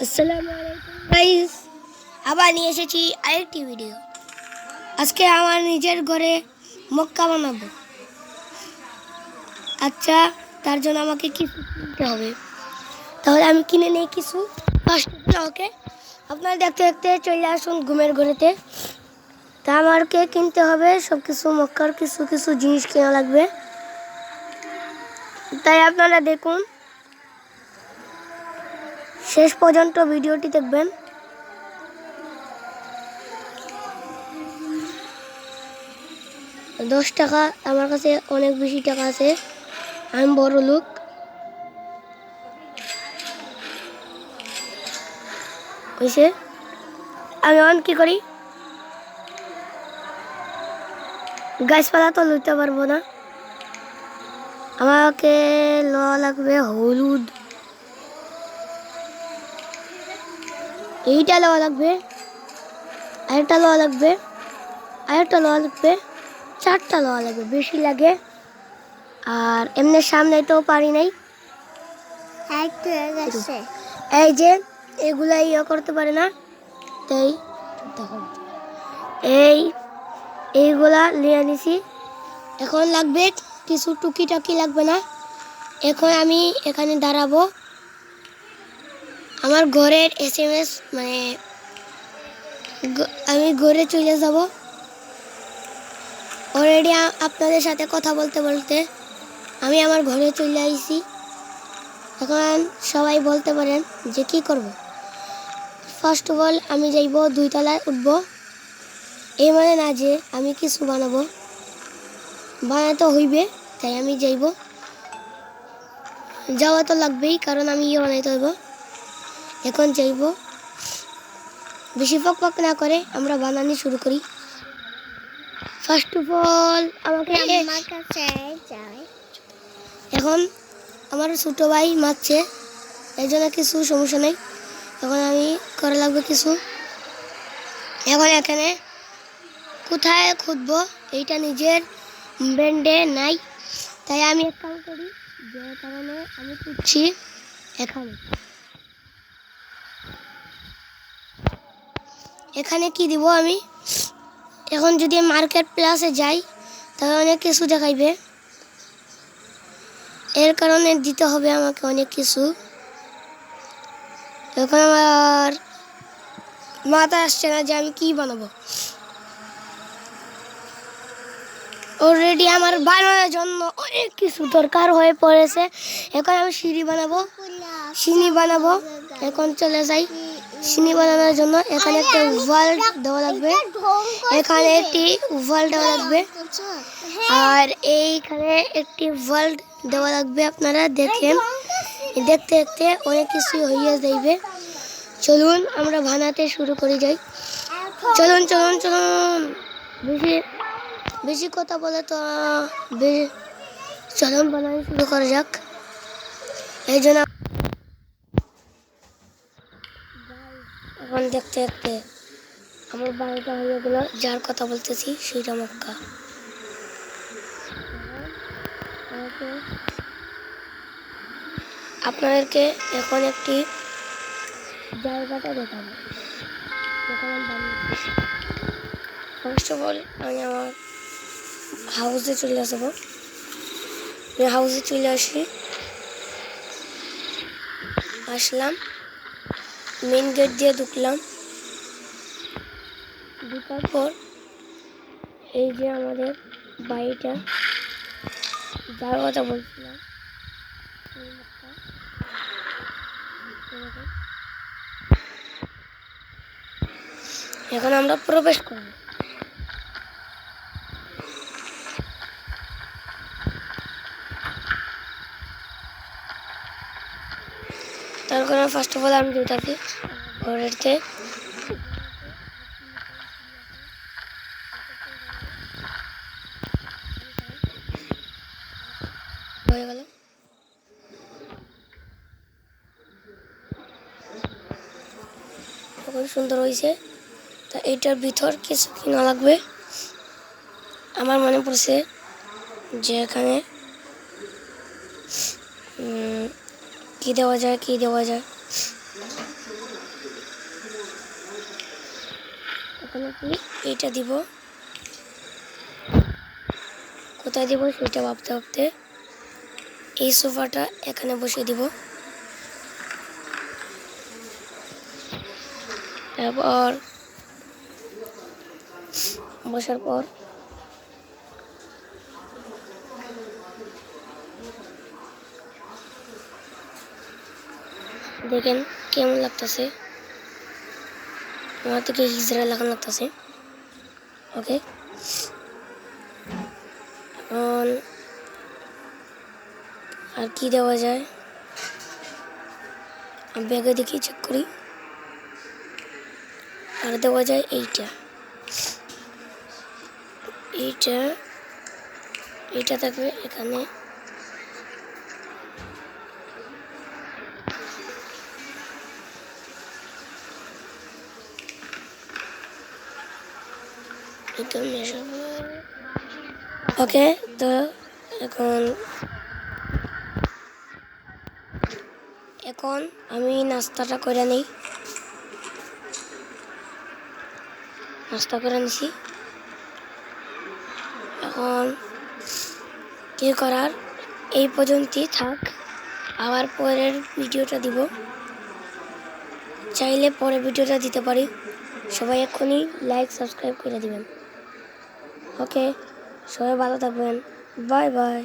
আসসালামু আলাইকুম গাইস, আবার নিয়ে এসেছি আরেকটি ভিডিও। আজকে আমার নিজের ঘরে মক্কা বানাবো। আচ্ছা, তার জন্য আমাকে কিছু কিনতে হবে। তাহলে আমি কিনে নেই কিছু। ওকে, আপনারা দেখতে দেখতে চলে আসুন ঘুমের ঘরেতে। তা আমাকে কিনতে হবে সব কিছু, মক্কার কিছু কিছু জিনিস কেনা লাগবে। তাই আপনারা দেখুন, শেষ পর্যন্ত ভিডিওটি দেখবেন। $10 আমার কাছে অনেক বেশি টাকা আছে, আমি বড় লোক। হয়েছে, আমি অন কি করি, গাছপালা তো লইতে পারবো না। আমাকে লওয়া লাগবে হলুদ, এইটা লওয়া লাগবে, আরেকটা লওয়া লাগবে, আরেকটা লওয়া লাগবে, 4টা লওয়া লাগবে, বেশি লাগে। আর এমনি সামনে তো পারি নাই, এই যে এগুলা ইয়ে করতে পারে না, তাই এইগুলা নিয়ে নিছি। এখন লাগবে কিছু টুকিটাকি, লাগবে না। এখন আমি এখানে দাঁড়াবো, আমার ঘরের SMS মানে আমি ঘরে চলে যাব। অলরেডি আপনাদের সাথে কথা বলতে বলতে আমি আমার ঘরে চলে আইছি। এখন সবাই বলতে পারেন যে কি করব। ফার্স্ট অফ অল আমি যাইব 2 তলায় উঠবো। এই মানে না যে আমি কিছু বানাতে হইবে, তাই আমি যাইব। যাওয়া তো লাগবেই, কারণ আমি ইয়ে বানাইতে হইব। এখন যাইব, বেশি পক না করে আমরা বানানি শুরু করি। ফার্স্ট অফ অল আমাকে এখন আমার ছোটো ভাই মারছে, এই জন্য কিছু সমস্যা নেই। এখন আমি করা লাগবে কিছু। এখন এখানে কোথায় খুঁজবো, এইটা নিজের ব্যান্ডে নাই, তাই আমি এক কাম করি, যে কারণে আমি খুঁজছি এখানে কি দিব আমি। এখন যদি মার্কেট প্লাসে যাই তাহলে অনেক কিছু দেখাইবে, এর কারণে দিতে হবে আমাকে অনেক কিছু। এখন আমার মাথা আসছে না যে আমি কি বানাবো। অলরেডি আমার বানানোর জন্য অনেক কিছু দরকার হয়ে পড়েছে। এখন আমি সিঁড়ি বানাবো। এখন চলে যাই সিঁড়ি বানানোর জন্য। এখানে একটা ওয়াল দেওয়া লাগবে, এখানে একটি ওয়াল দেওয়া লাগবে, আর এইখানে একটি ওয়াল দেওয়া লাগবে। আপনারা দেখেন, দেখতে দেখতে অনেক কিছু হইয়া যাইবে। চলুন আমরা বানাতে শুরু করে যাই। চলুন চলুন চলুন, বেশি কথা বলে তো চলুন বানানো শুরু করা যাক। এই জন্য এখন দেখতে দেখতে আমার বাড়িটা হয়ে গেল, যার কথা বলতেছি সেইটা মক্কা। আপনাদেরকে এখন একটি জায়গাটা দেখাবো, ফার্স্ট অফ অল আমি আমার হাউসে চলে আসবো। হাউসে চলে আসলাম, মেন গেট দিয়ে ঢুকলাম। ঢুকার পর এই যে আমাদের বাড়িটা, যার কথা বলছিলাম, এখন আমরা প্রবেশ করব। তার কারণে ফার্স্ট অফ অল আমি যেটাকে ঘরেরতে হয়ে গেল। খুব সুন্দর হয়েছে। তা এইটার ভিতর কিছু কিনা লাগবে। আমার মনে পড়ছে যে এখানে কি দেওয়া যায়। এখন কি এইটা দিব, কোথায় দিব সেটা ভাবতে ভাবতে এই সোফাটা এখানে বসিয়ে দিব। তারপর বসার পর দেখেন কেমন লাগতেছে, আমার থেকে হিজড়া লাগানো লাগতেছে। ওকে, এখন আর কি দেওয়া যায়, ব্যাগে দেখি চেক করি। আর দেওয়া যায় এইটা, এইটা এইটা থাকবে এখানে। ওকে, তো এখন আমি নাস্তাটা করে নিই। নাস্তা করে নিছি, এখন কি করার, এই পর্যন্তই থাক। আবার পরের ভিডিওটা দিব, চাইলে পরের ভিডিওটা দিতে পারি। সবাই এখনই লাইক সাবস্ক্রাইব করে দিবেন। ওকে, সবাই ভালো থাকবেন, বাই বাই।